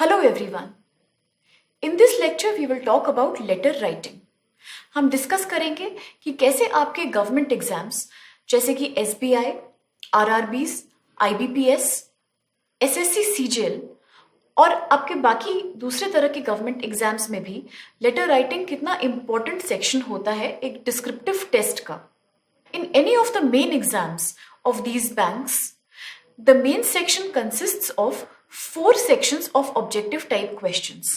Hello everyone. In this lecture we will talk about letter writing. हम discuss करेंगे कि कैसे आपके गवर्नमेंट एग्जाम्स जैसे कि SBI, RRBs, IBPS, SSC CGL और आपके बाकी दूसरे तरह के गवर्नमेंट एग्जाम्स में भी लेटर राइटिंग कितना इम्पोर्टेंट सेक्शन होता है एक डिस्क्रिप्टिव टेस्ट का. In any of the main exams of these banks, the main section consists of 4 sections of objective type questions.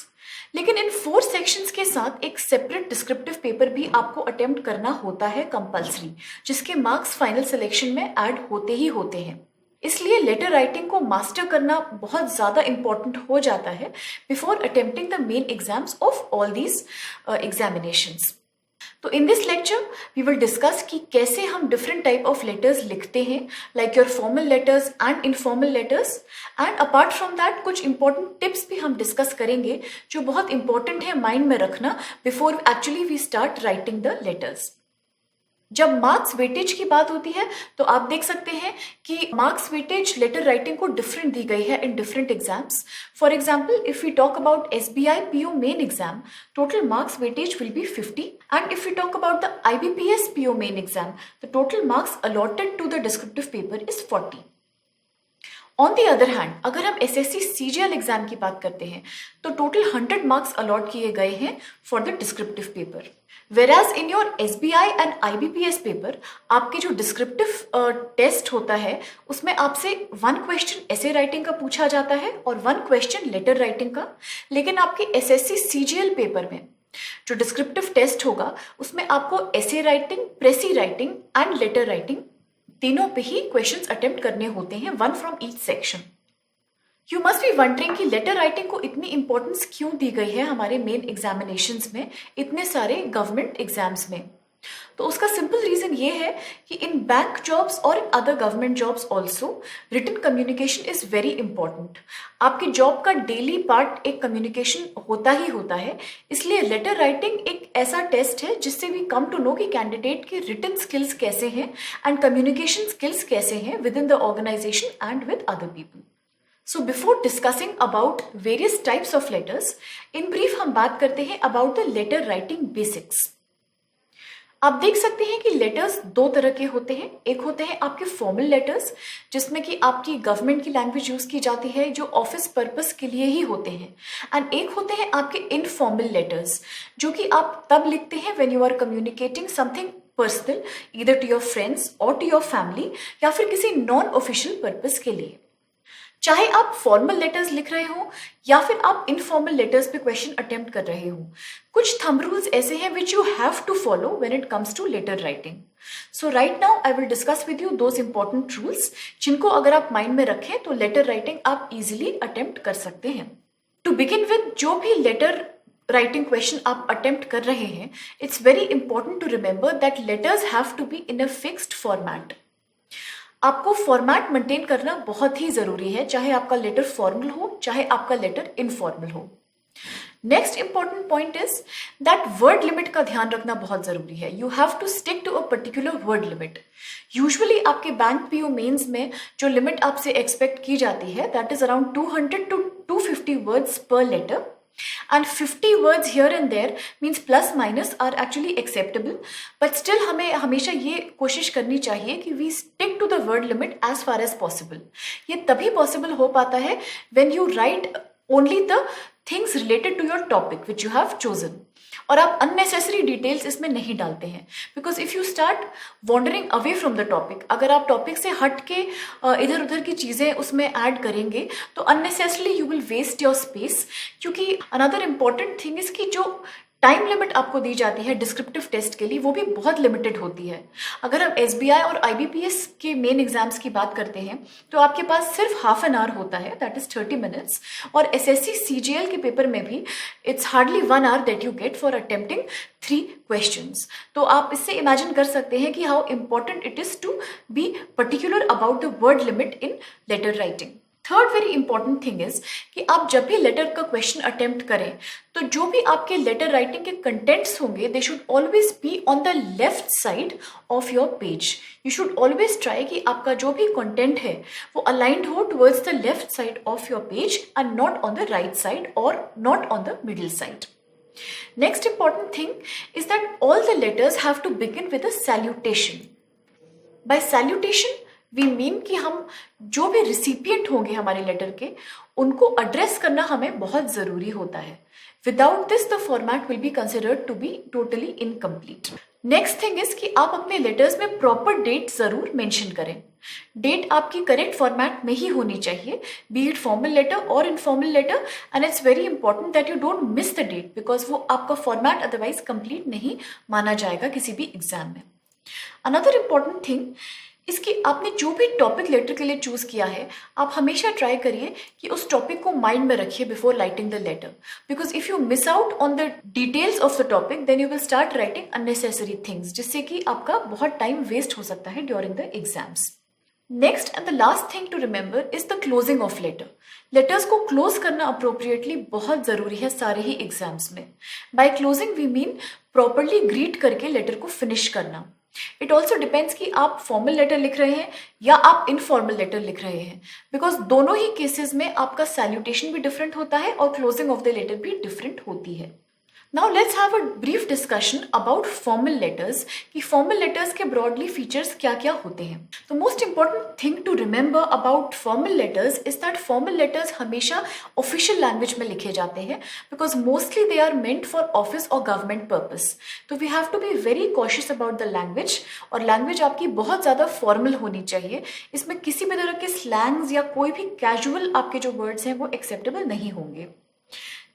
लेकिन इन 4 सेक्शंस के साथ एक सेपरेट डिस्क्रिप्टिव पेपर भी आपको अटेम्प्ट करना होता है कंपल्सरी, जिसके मार्क्स फाइनल सिलेक्शन में ऐड होते ही होते हैं. इसलिए लेटर राइटिंग को मास्टर करना बहुत ज़्यादा इंपॉर्टेंट हो जाता है before attempting the main exams of all these examinations. तो in this lecture we will discuss कि कैसे हम डिफरेंट टाइप ऑफ लेटर्स लिखते हैं, like your formal letters and informal letters. And apart from that कुछ इंपॉर्टेंट टिप्स भी हम discuss करेंगे जो बहुत इंपॉर्टेंट है माइंड में रखना before actually we start writing the letters. जब मार्क्स वेटेज की बात होती है तो आप देख सकते हैं कि मार्क्स वेटेज लेटर राइटिंग को डिफरेंट दी गई है in different exams. For example, if we talk about SBI PO main exam, total marks weightage will be 50. And if we talk about the IBPS PO main exam, the total marks allotted to the descriptive paper is 40. On the other hand, अगर हम SSC CGL exam की बात करते हैं तो total 100 marks allot किए गए हैं for the descriptive paper. Whereas in your SBI and IBPS paper आपके जो डिस्क्रिप्टिव टेस्ट होता है उसमें आपसे 1 क्वेश्चन ऐसे राइटिंग का पूछा जाता है और 1 क्वेश्चन लेटर राइटिंग का. लेकिन आपके SSC CGL पेपर में जो डिस्क्रिप्टिव टेस्ट होगा उसमें आपको ऐसे writing, प्रेसी writing and later writing तीनों पे ही क्वेश्चंस अटेम्प्ट करने होते हैं, 1 from each section. You must be wondering कि लेटर राइटिंग को इतनी इंपॉर्टेंस क्यों दी गई है हमारे मेन एग्जामिनेशंस में, इतने सारे गवर्नमेंट एग्जाम्स में. तो उसका सिंपल रीजन ये है कि इन बैंक जॉब्स और in other government jobs also written communication is very important. आपकी जॉब का डेली पार्ट एक कम्युनिकेशन होता ही होता है. इसलिए लेटर राइटिंग एक ऐसा टेस्ट है जिससे वी कम टू नो कि कैंडिडेट की रिटन स्किल्स कैसे हैं एंड कम्युनिकेशन स्किल्स कैसे हैं with in the organisation and with other people. So before discussing about various types of letters, in brief हम बात करते हैं about the letter writing basics. आप देख सकते हैं कि लेटर्स 2 तरह के होते हैं. एक होते हैं आपके फॉर्मल लेटर्स जिसमें कि आपकी गवर्नमेंट की लैंग्वेज यूज की जाती है जो ऑफिस पर्पस के लिए ही होते हैं. एंड एक होते हैं आपके इनफॉर्मल लेटर्स जो कि आप तब लिखते हैं when you are communicating something personal either to your friends or to your family या फिर किसी नॉन ऑफिशियल पर्पस के लिए. चाहे आप फॉर्मल लेटर्स लिख रहे हो या फिर आप इनफॉर्मल लेटर्स पे क्वेश्चन अटेम्प्ट कर रहे हो, कुछ थंब रूल्स ऐसे हैं which you have to follow when it comes to letter writing. So right now I will discuss with you those important rules जिनको अगर आप माइंड में रखें तो लेटर राइटिंग आप इजिली अटेम्प्ट कर सकते हैं. टू बिगिन विद, जो भी लेटर राइटिंग क्वेश्चन आप अटेम्प्ट कर रहे हैं, it's very important to remember that letters have to be in a fixed format. आपको फॉर्मेट मेंटेन करना बहुत ही जरूरी है, चाहे आपका लेटर फॉर्मल हो चाहे आपका लेटर इनफॉर्मल हो. Next important point is that word limit का ध्यान रखना बहुत जरूरी है. You have to stick to a particular word limit. Usually आपके बैंक PO मेंस में जो लिमिट आपसे एक्सपेक्ट की जाती है that is around 200 to 250 words per letter. And 50 words here and there means plus minus are actually acceptable, but still हमें हमेशा ये कोशिश करनी चाहिए कि we stick to the word limit as far as possible. ये तभी possible हो पाता है when you write only the things related to your topic which you have chosen. और आप unnecessary details इसमें नहीं डालते हैं because if you start wandering away from the topic, अगर आप टॉपिक से हट के इधर उधर की चीज़ें उसमें ऐड करेंगे तो unnecessarily you will waste your space. क्योंकि another important thing is कि जो टाइम लिमिट आपको दी जाती है डिस्क्रिप्टिव टेस्ट के लिए वो भी बहुत लिमिटेड होती है. अगर हम SBI और IBPS के मेन एग्जाम्स की बात करते हैं तो आपके पास सिर्फ हाफ एन आवर होता है, दैट इज 30 मिनट्स. और SSC CGL के पेपर में भी it's hardly 1 hour that you get for attempting 3 questions. तो आप इससे इमेजिन कर सकते हैं कि how important it is to be particular about the word limit in letter writing. Third very important thing is कि आप जब भी लेटर का क्वेश्चन अटेम्प्ट करें तो जो भी आपके लेटर राइटिंग के कंटेंट्स होंगे they should always be on the left side of your page. You should always try कि आपका जो भी कंटेंट है वो अलाइंड हो towards the left side of your page and not on the right side और not on the middle side. Next important thing is that all the letters have to begin with a salutation. By salutation we mean कि हम जो भी recipient होंगे हमारे letter के उनको address करना हमें बहुत जरूरी होता है. Without this the format will be considered to be totally incomplete. Next thing is कि आप अपने लेटर्स में प्रॉपर डेट जरूर मेंशन करें. डेट आपकी करेक्ट फॉर्मेट में ही होनी चाहिए, be it formal letter or informal letter, and it's very important that you don't miss the date because वो आपका फॉर्मेट अदरवाइज कंप्लीट नहीं माना जाएगा किसी भी एग्जाम में. अनदर इंपॉर्टेंट थिंग इसकी आपने जो भी टॉपिक लेटर के लिए चूज किया है आप हमेशा ट्राई करिए कि उस टॉपिक को माइंड में रखिए before writing the letter, because if you miss out on the details of the topic then you will start writing unnecessary things जिससे कि आपका बहुत टाइम वेस्ट हो सकता है during the exams. Next and the last thing to remember is the closing of letter. Letters को close करना appropriately बहुत जरूरी है सारे ही एग्जाम्स में. By closing we mean properly greet करके लेटर को फिनिश करना. इट ऑल्सो डिपेंड्स कि आप फॉर्मल लेटर लिख रहे हैं या आप इनफॉर्मल लेटर लिख रहे हैं, बिकॉज दोनों ही केसेस में आपका सैल्यूटेशन भी डिफरेंट होता है और क्लोजिंग ऑफ द लेटर भी डिफरेंट होती है. Now let's have a brief discussion about formal letters कि फॉर्मल लेटर्स के ब्रॉडली फीचर्स क्या क्या होते हैं. तो most important thing to remember about formal letters is that formal letters हमेशा ऑफिशियल लैंग्वेज में लिखे जाते हैं because mostly they are meant for office और गवर्नमेंट पर्पस. तो we have to be very cautious about the language, और language आपकी बहुत ज़्यादा फॉर्मल होनी चाहिए. इसमें किसी भी तरह के स्लैंग्स या कोई भी कैजुअल आपके जो वर्ड्स हैं वो एक्सेप्टेबल नहीं होंगे.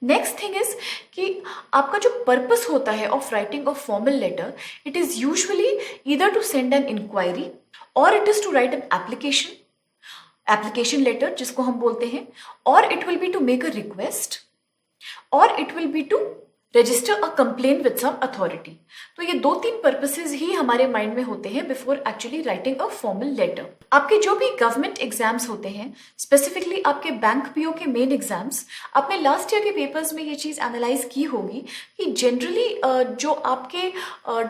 नेक्स्ट थिंग इज कि आपका जो पर्पस होता है of writing a formal letter, it is usually either to send an inquiry or it is to write an application letter जिसको हम बोलते हैं, or it will be to make a request, or it will be to register a complain with some authority. तो ये 2-3 purposes ही हमारे mind में होते हैं before actually writing a formal letter. आपके जो भी गवर्नमेंट एग्जाम्स होते हैं, स्पेसिफिकली आपके बैंक पीओ के मेन एग्जाम्स, आपने लास्ट ईयर के पेपर्स में ये चीज एनालाइज की होगी कि जनरली जो आपके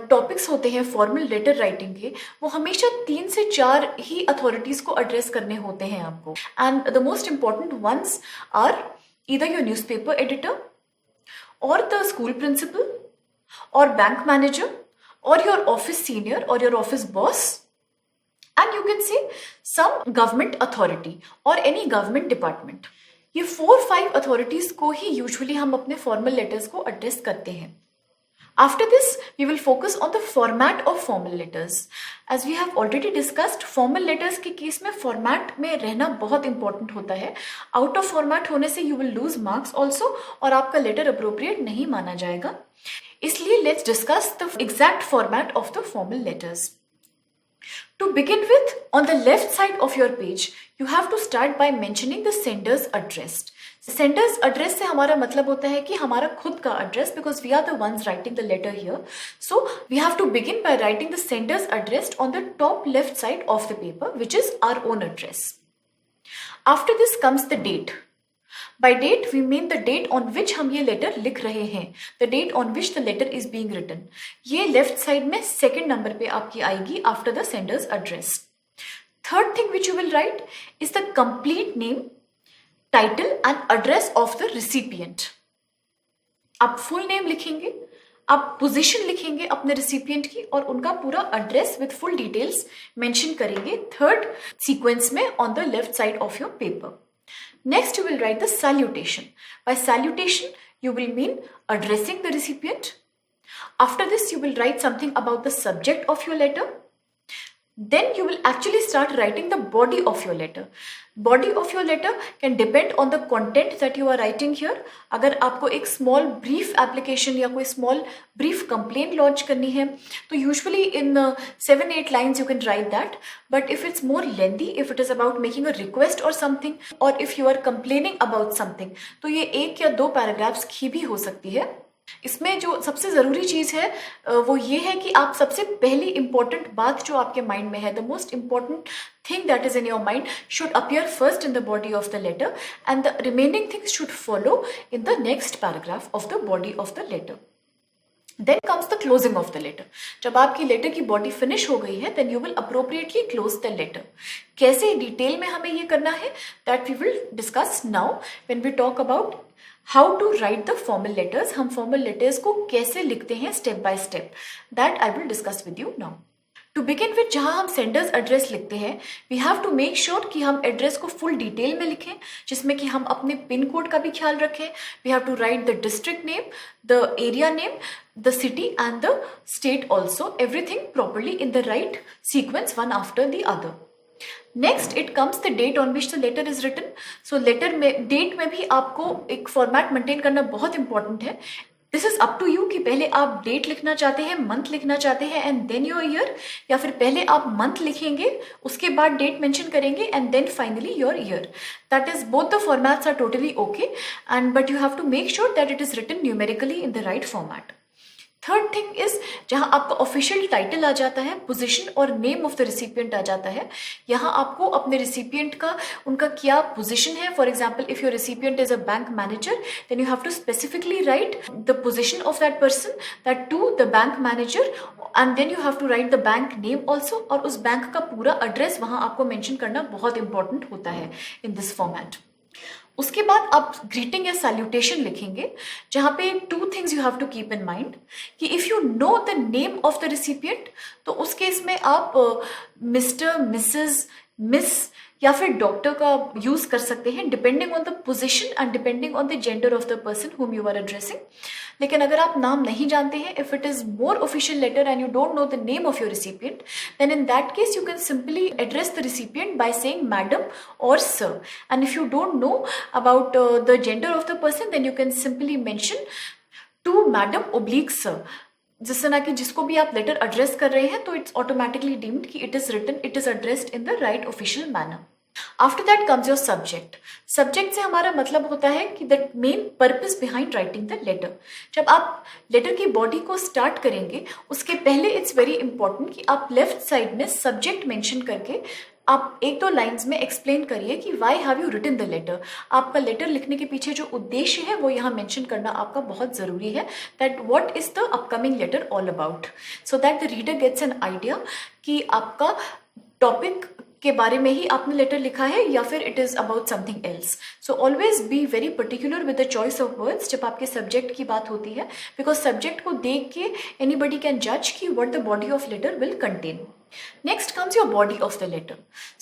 टॉपिक्स होते हैं फॉर्मल लेटर राइटिंग के, वो हमेशा 3 से 4 ही अथॉरिटीज को एड्रेस करने होते हैं आपको. And the most important ones are either your newspaper editor or the school principal or bank manager or your office senior or your office boss, and you can say some government authority or any government department. ये 4-5 authorities को ही usually हम अपने formal letters को address करते हैं. After this, we will focus on the format of formal letters. As we have already discussed, formal letters के case में format में रहना बहुत important होता है. Out of format होने से you will lose marks also और आपका letter appropriate नहीं माना जाएगा. इसलिए let's discuss the exact format of the formal letters. To begin with, on the left side of your page, you have to start by mentioning the sender's address. Sender's address से हमारा मतलब होता है कि हमारा खुद का address, because we are the ones writing the letter here. So we have to begin by writing the sender's address on the top left side of the paper which is our own address. After this comes the date. By date we mean the date on which हम ये letter लिख रहे हैं, the date on which the letter is being written. ये left side में second number पे आपकी आएगी after the sender's address. Third thing which you will write is the complete name, title and address of the recipient. आप full name लिखेंगे, आप position लिखेंगे अपने रिसिपिएंट की और उनका पूरा address with full details mention करेंगे थर्ड सीक्वेंस में on the left side of your paper. Next you will write the salutation. By salutation you will mean addressing the recipient. After this you will write something about the subject of your letter. Then you will actually start writing the body of your letter. Body of your letter can depend on the content that you are writing here. अगर आपको एक small brief application या कोई small brief complaint launch करनी है तो usually in 7-8 lines you can write that. But if it's more lengthy, if it is about making a request or something, or if you are complaining about something, तो ये 1 या 2 paragraphs की भी हो सकती है. इसमें जो सबसे ज़रूरी चीज़ है वो ये है कि आप सबसे पहली इंपॉर्टेंट बात जो आपके माइंड में है, the most important thing that is in your mind should appear first in the body of the letter and the remaining things should follow in the next paragraph of the body of the letter. Then comes the closing of the letter. जब आपकी letter की body finish हो गई है, then you will appropriately close the letter. कैसे detail में हमें ये करना है, that we will discuss now when we talk about how to write the formal letters. हम formal letters को कैसे लिखते हैं step by step. That I will discuss with you now. To begin with जहाँ हम सेंडर्स एड्रेस लिखते हैं, वी हैव टू मेक श्योर कि हम एड्रेस को फुल डिटेल में लिखें, जिसमें कि हम अपने पिन कोड का भी ख्याल रखें. We have to write the district name, the area name, the city and the state also, everything properly in the right sequence one after the other. Next it comes the date on which the letter is written. So letter में date में भी आपको एक format maintain करना बहुत important है. This is up to you कि पहले आप डेट लिखना चाहते हैं, मंथ लिखना चाहते हैं एंड देन योर ईयर, या फिर पहले आप मंथ लिखेंगे उसके बाद डेट मेंशन करेंगे and then finally your year. That is both the formats are totally okay and but you have to make sure that it is written numerically in the right format. Third thing is जहां आपका official title आ जाता है, position और name of the recipient आ जाता है. यहाँ आपको अपने रिसिपिएंट का उनका क्या पोजीशन है. For example if your recipient is a bank manager, then you have to specifically write the position of that person that to the bank manager and then you have to write the bank name also. और उस bank का पूरा address वहां आपको mention करना बहुत important होता है इन दिस फॉर्मेट. उसके बाद आप ग्रीटिंग या सैल्यूटेशन लिखेंगे, जहां पे two things you have to keep in mind कि if you know the name of the recipient तो उस केस में आप मिस्टर, मिसेस, मिस या फिर डॉक्टर का यूज कर सकते हैं depending on the position and depending on the gender of the person whom you are addressing. लेकिन अगर आप नाम नहीं जानते हैं, if it is more official letter and you don't know the name of your recipient, then in that case you can simply address the recipient by saying madam or sir. And if you don't know about the gender of the person, then you can simply mention to madam oblique sir. जिससे ना कि जिसको भी आप letter address कर रहे हैं तो इट्स ऑटोमेटिकली डीम्ड कि it is written, it is addressed in the right official manner. After that comes your subject. Subject से हमारा मतलब होता है कि the main purpose behind writing the letter. जब आप लेटर की बॉडी को स्टार्ट करेंगे उसके पहले इट्स वेरी इंपॉर्टेंट कि आप लेफ्ट साइड में सब्जेक्ट मेंशन करके आप एक दो लाइंस में एक्सप्लेन करिए कि why have you written the letter. आपका लेटर लिखने के पीछे जो उद्देश्य है वो यहाँ मेंशन करना आपका बहुत जरूरी है, that what is the upcoming letter all about, so that the reader gets an idea कि आपका टॉपिक के बारे में ही आपने लेटर लिखा है या फिर it is about something else. So always be very particular with the choice of words जब आपके सब्जेक्ट की बात होती है, बिकॉज सब्जेक्ट को देख के एनीबडी कैन जज कि what the body of letter will contain. Next comes your body of the letter.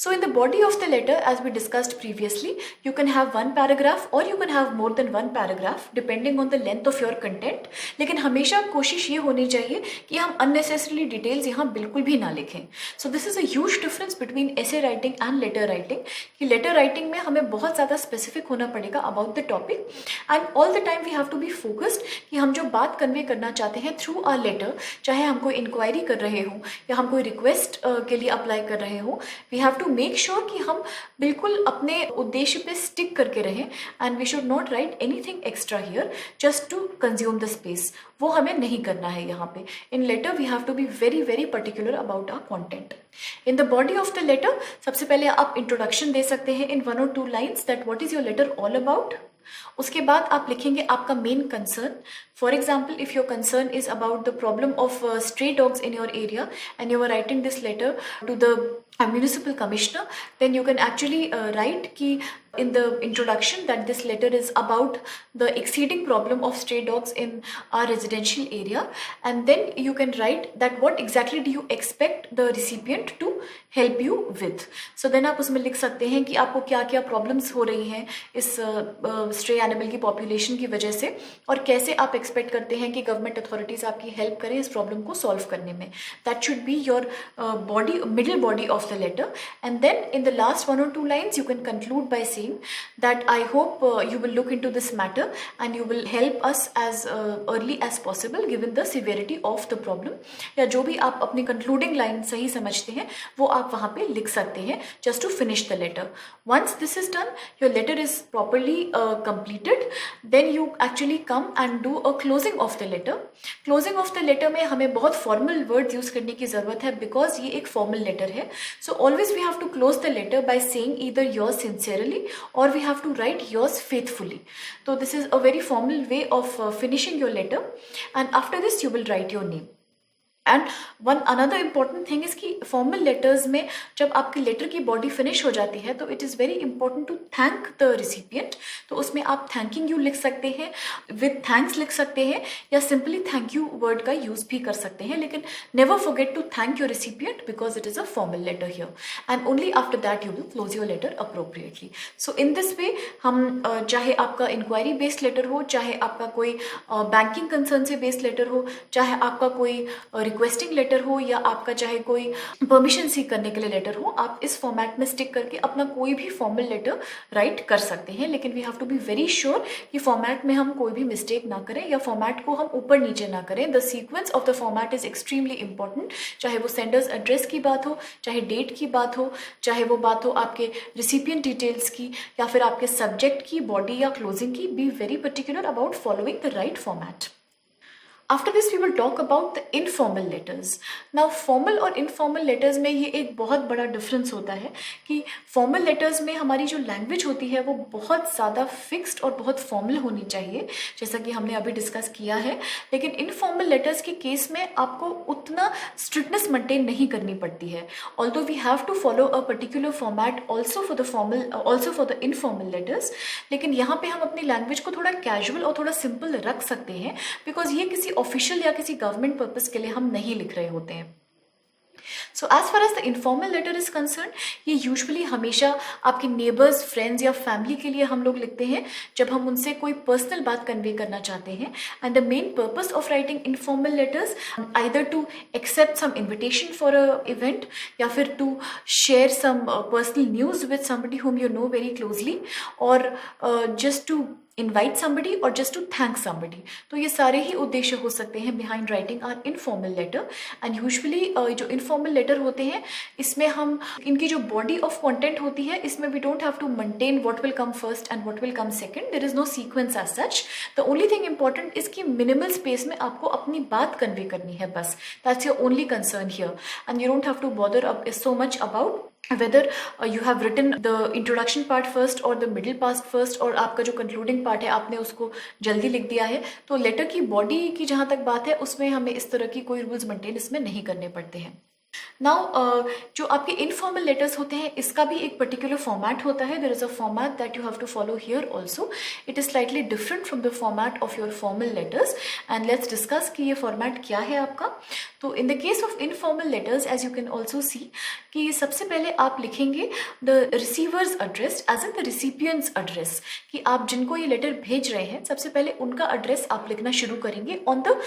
So in the body of the letter, as we discussed previously, you can have one paragraph or you can have more than one paragraph depending on the length of your content. लेकिन हमेशा कोशिश ये होनी चाहिए कि हम unnecessarily details यहाँ बिल्कुल भी ना लिखें. So this is a huge difference between essay writing and letter writing. कि letter writing में हमें बहुत ज़्यादा specific होना पड़ेगा about the topic and all the time we have to be focused कि हम जो बात convey करना चाहते हैं through our letter, चाहे हम कोई inquiry कर रहे हों या हम कोई request के लिए अप्लाई कर रहे हो, we have to make sure कि हम बिल्कुल अपने उद्देश्य पे स्टिक करके रहें and we should not write anything extra here just to consume the space. वो हमें नहीं करना है यहाँ पे. In letter we have to be very very particular about our content. In the body of the letter सबसे पहले आप इंट्रोडक्शन दे सकते हैं in 1 or 2 lines that what is your letter all about. उसके बाद आप लिखेंगे आपका main concern. For example if your concern is about the problem of stray dogs in your area and you are writing this letter to the municipal commissioner, then you can actually write ki in the introduction that this letter is about the exceeding problem of stray dogs in our residential area, and then you can write that what exactly do you expect the recipient to help you with. So then आप उसमें लिख सकते हैं कि आपको क्या क्या problems हो रही हैं इस stray animal की population की वजह से और कैसे आप expect करते हैं कि government authorities आपकी help करें इस problem को solve करने में. That should be your body, middle body of the letter, and then in the last 1 or 2 lines you can conclude by saying that I hope you will look into this matter and you will help us as early as possible given the severity of the problem. या जो भी आप अपनी concluding line सही समझते हैं वो आप वहाँ पे लिख सकते हैं just to finish the letter. Once this is done, your letter is properly completed. Then you actually come and do a closing of the letter, closing of the letter में हमें बहुत फॉर्मल वर्ड्स यूज करने की जरूरत है because ये एक formal letter है. So always we have to close the letter by saying either yours sincerely or we have to write yours faithfully. तो this is a very formal way of finishing your letter and after this you will write your name. And one another important thing is कि formal letters में जब आपकी letter की body finish हो जाती है तो it is very important to thank the recipient. तो उसमें आप थैंकिंग यू लिख सकते हैं, विद थैंक्स लिख सकते हैं या सिंपली थैंक यू वर्ड का यूज भी कर सकते हैं. लेकिन never forget to thank your recipient because it is a formal letter here and only after that you will close your letter appropriately. So in this way हम चाहे आपका inquiry based letter हो, चाहे आपका कोई बैंकिंग कंसर्न से based letter हो, चाहे आपका कोई रिक्वेस्टिंग लेटर हो या आपका चाहे कोई परमिशन सीक करने के लिए लेटर हो, आप इस फॉर्मेट में स्टिक करके अपना कोई भी फॉर्मल लेटर राइट कर सकते हैं. लेकिन we have to be very sure कि फॉर्मेट में हम कोई भी मिस्टेक ना करें या फॉर्मेट को हम ऊपर नीचे ना करें. The sequence of the format is extremely important. चाहे वो सेंडर्स एड्रेस की बात हो, चाहे डेट की बात हो, चाहे वो बात हो आपके रिसिपिएंट डिटेल्स की या फिर आपके सब्जेक्ट की, बॉडी या क्लोजिंग की. Be very particular about following the right format. After this we will talk about the informal letters. Now formal और informal letters में ये एक बहुत बड़ा डिफरेंस होता है कि formal letters में हमारी जो लैंग्वेज होती है वो बहुत ज़्यादा फिक्स्ड और बहुत फॉर्मल होनी चाहिए जैसा कि हमने अभी डिस्कस किया है. लेकिन informal letters के केस में आपको उतना स्ट्रिक्टनेस मेंटेन नहीं करनी पड़ती है. Although we have to follow a particular format also for the formal also for the informal letters, लेकिन यहाँ पे हम अपनी लैंग्वेज को थोड़ा कैजुअल और थोड़ा सिंपल रख सकते हैं बिकॉज ये किसी ऑफिशियल या किसी गवर्नमेंट पर्पस के लिए हम नहीं लिख रहे होते हैं. So as far as the informal letter is concern, ये यूजुअली हमेशा आपके नेबर्स, फ्रेंड्स या फैमिली के लिए हम लोग लिखते हैं जब हम उनसे कोई पर्सनल बात कन्वे करना चाहते हैं. And the main purpose of writing informal letters either to accept some invitation for a event या फिर to share some personal news with somebody whom you know very closely or just to invite somebody और just to thank somebody. तो ये सारे ही उद्देश्य हो सकते हैं behind writing our informal letter. And usually जो इनफॉर्मल लेटर होते हैं इसमें हम इनकी जो बॉडी ऑफ कंटेंट होती है इसमें we don't have to maintain what will come first and what will come second. There is no sequence as such. The only thing important is कि मिनिमल स्पेस में आपको अपनी बात कन्वे करनी है बस. That's your only concern here and you don't have to bother so much about whether you have written the introduction part first or the middle part first और आपका जो concluding part है आपने उसको जल्दी लिख दिया है. तो लेटर की बॉडी की जहाँ तक बात है उसमें हमें इस तरह की कोई रूल्स मेंटेन इसमें नहीं करने पड़ते हैं. नाउ जो आपके इनफॉर्मल लेटर्स होते हैं इसका भी एक पर्टिकुलर फॉर्मेट होता है. There is a format that you have to follow here also. It is slightly different from the format of your formal letters and let's discuss कि ये फॉर्मेट क्या है आपका. तो in the case of informal letters as you can also see कि सबसे पहले आप लिखेंगे the receiver's address as in the recipient's address, कि आप जिनको ये लेटर भेज रहे हैं सबसे पहले उनका एड्रेस आप लिखना शुरू करेंगे on the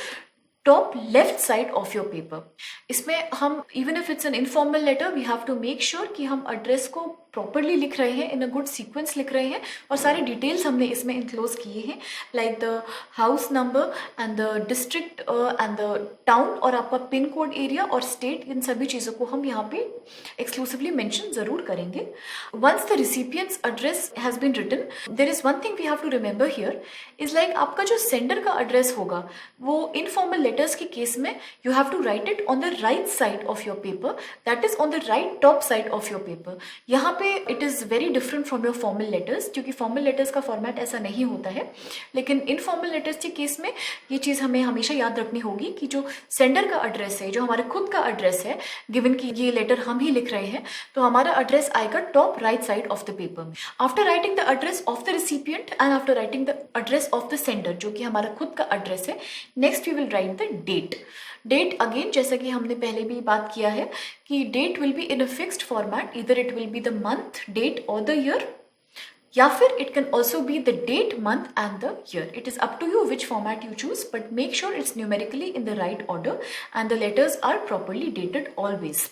top left side of your paper. इसमें हम even if it's an informal letter we have to make sure कि हम एड्रेस को प्रॉपरली लिख रहे हैं, इन अ गुड सीक्वेंस लिख रहे हैं और सारे डिटेल्स हमने इसमें इंक्लोज किए हैं like the house number and the district and the town और आपका पिन कोड एरिया और स्टेट. इन सभी चीज़ों को हम यहाँ पे एक्सक्लूसिवली मेंशन जरूर करेंगे. Once the recipient's address has been written there is one thing we have to remember here is like आपका जो सेंडर का एड्रेस होगा वो इनफॉर्मल लेटर्स के केस में you have to write it on the right side of your paper, that is on the right top side of your paper. यहाँ पे it is very different from your formal letters क्योंकि formal letters का format ऐसा नहीं होता है. लेकिन informal letters के केस में ये चीज़ हमें हमेशा याद रखनी होगी कि जो सेंडर का एड्रेस है, जो हमारे खुद का एड्रेस है, गिवन कि ये लेटर हम ही लिख रहे हैं तो हमारा एड्रेस आएगा top right side of the paper. After writing the address of the recipient and after writing the address of the sender जो कि हमारा खुद का एड्रेस है, next we will write the date. Date again जैसा कि हमने पहले भी बात किया है कि date will be in a fixed format, इधर it will be the month, date और द ईयर या फिर it can also be the date, month and the year. It is up to you which format you choose but make sure it's numerically in the right order and the letters are properly dated always.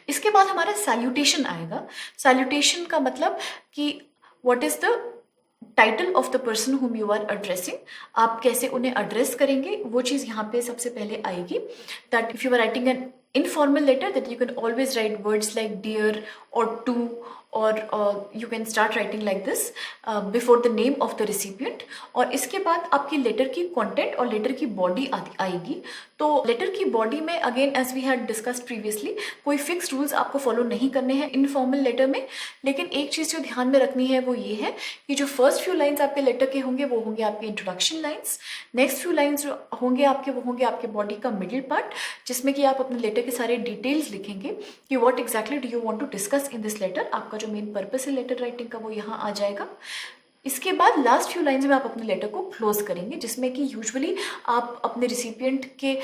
इसके बाद हमारा salutation आएगा. Salutation का मतलब कि what is the title of the person whom you are addressing, आप कैसे उन्हें एड्रेस करेंगे वो चीज़ यहाँ पे सबसे पहले आएगी. That if you are writing an informal letter that you can always write words like dear or to और you can start writing like this before the name of the recipient. और इसके बाद आपकी लेटर की content और letter की body आएगी। तो लेटर की बॉडी में again as we had discussed previously कोई फिक्स रूल्स आपको फॉलो नहीं करने हैं इनफॉर्मल लेटर में, लेकिन एक चीज़ जो ध्यान में रखनी है वो ये है कि जो फर्स्ट फ्यू लाइन्स आपके लेटर के होंगे वो होंगे आपके introduction lines. Next few lines जो होंगे आपके वो होंगे आपके बॉडी का मिडिल पार्ट, जिसमें कि आप अपने लेटर के सारे डिटेल्स लिखेंगे कि what exactly do you want to discuss in this letter. आपका जो मेन पर्पस है लेटर राइटिंग का वो यहाँ आ जाएगा। इसके बाद लास्ट फ्यू लाइन्स में आप अपने लेटर को क्लोज करेंगे, जिसमें कि यूजुअली आप अपने रिसिपिएंट के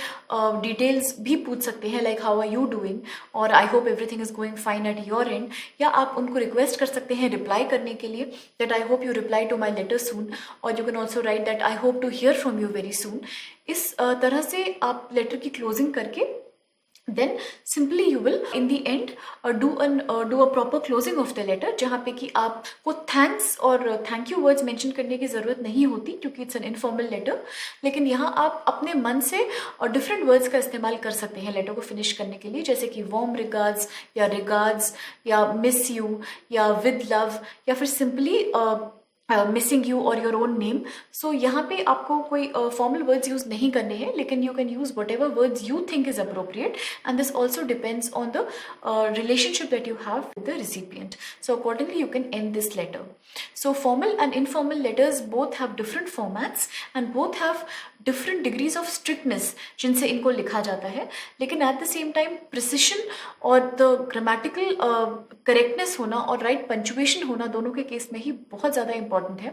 डिटेल्स भी पूछ सकते हैं, like how are you doing और I hope everything is going fine at your end. या आप उनको रिक्वेस्ट कर सकते हैं रिप्लाई करने के लिए that I hope you reply to my letter soon, और you can also write that I hope to hear from you very soon. इस तरह से आप लेटर की क्लोजिंग करके then simply you will in the end do a proper closing of the letter, जहाँ पे कि आपको थैंक्स और थैंक यू वर्ड्स मेंशन करने की ज़रूरत नहीं होती क्योंकि इट्स एन इनफॉर्मल लेटर। लेकिन यहाँ आप अपने मन से और डिफरेंट वर्ड्स का इस्तेमाल कर सकते हैं लेटर को फिनिश करने के लिए, जैसे कि वार्म रिगार्ड्स या रिगार्ड्स या मिस यू या विद लव या फिर सिंपली मिसिंग यू और योर ओन नेम। सो यहाँ पे आपको कोई फॉर्मल वर्ड्स यूज नहीं करने हैं, लेकिन you can use what ever words you think is appropriate and this also depends on the relationship that you have with the recipient. So accordingly you can end this letter. So formal and informal letters both have different formats and both have different degrees of strictness जिनसे इनको लिखा जाता है, लेकिन at the same time precision और the grammatical correctness होना और right punctuation होना दोनों के केस में ही बहुत ज़्यादा important है,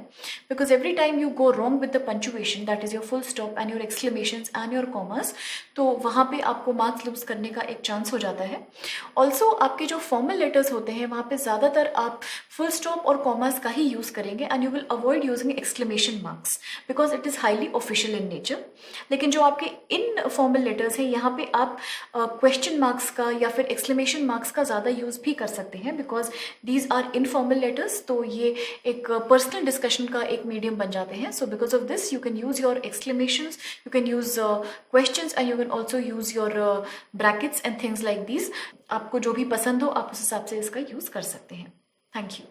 because every time you go wrong with the punctuation, that is your full stop and your exclamations and your commas, तो वहाँ पे आपको मार्क्स लूज करने का एक चांस हो जाता है। ऑल्सो आपके जो फॉर्मल लेटर्स होते हैं वहाँ पे ज़्यादातर आप फुल स्टॉप और कॉमास का ही यूज़ करेंगे and you will avoid using exclamation marks because it is highly official in nature. लेकिन जो आपके इन फॉर्मल लेटर्स हैं यहाँ पे आप क्वेश्चन मार्क्स का या फिर एक्सक्लेमेशन मार्क्स का ज़्यादा यूज़ भी कर सकते हैं because these are informal letters, तो ये एक पर्सनल डिस्कशन का एक मीडियम बन जाते हैं। So because of this you can use your exclamations, you can use questions and you can also use your brackets and things like these. आपको जो भी पसंद हो आप उस हिसाब से इसका यूज़ कर सकते हैं। Thank you.